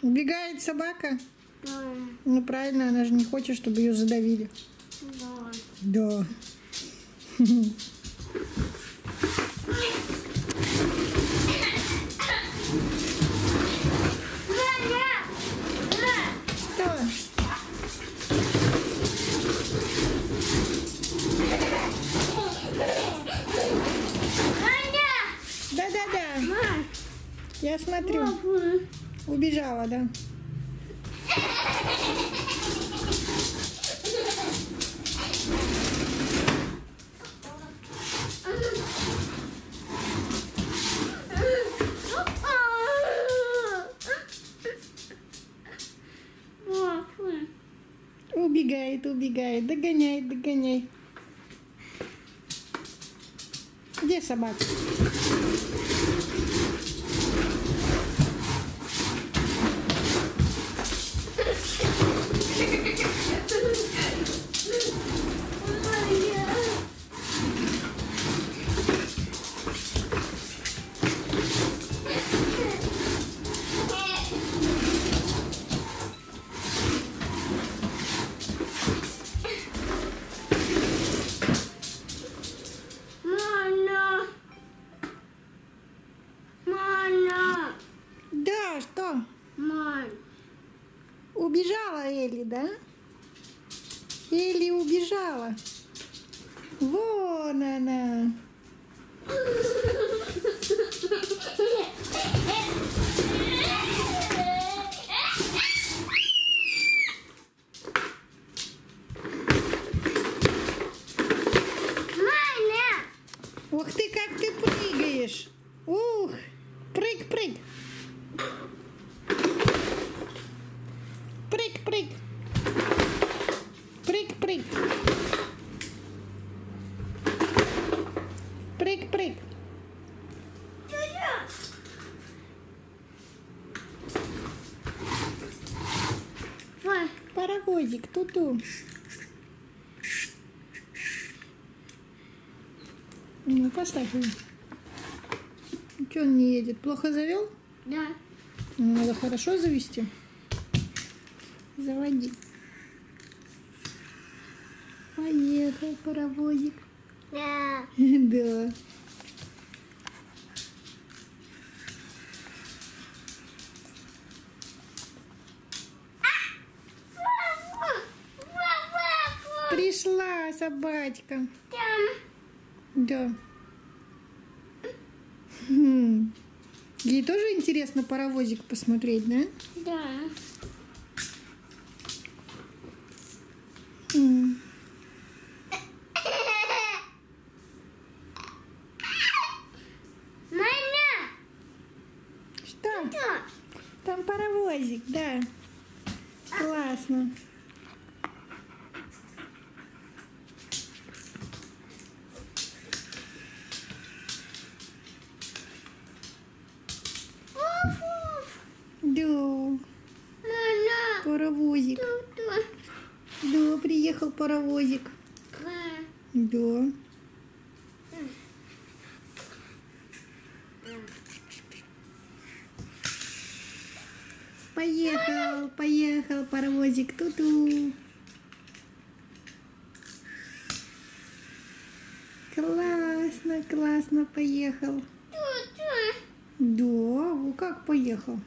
Убегает собака? Да. Ну правильно, она же не хочет, чтобы ее задавили. Да. Да. Что? Да-да-да. Я смотрю. Убежала, да. Убегает, убегает. Догоняй, догоняй. Где собака? Да, что? Убежала Элли, да? Элли убежала. Вон она. Ух ты, как ты прыгаешь. Ух, прыг-прыг. Прыг-прыг. Прыг-прыг. Прыг-прыг. Паровозик, ту-ту. Ну, поставь его. Чего он не едет? Плохо завел? Да. Надо хорошо завести. Заводи. Поехал паровозик. Да. Да. Пришла собачка. Да. Ей тоже интересно паровозик посмотреть, да? Да. Что? Там паровозик, да. Классно. Да. Паровозик. Да, приехал паровозик. Да. Поехал, поехал паровозик. Ту-ту. Классно, классно поехал. Да, как поехал?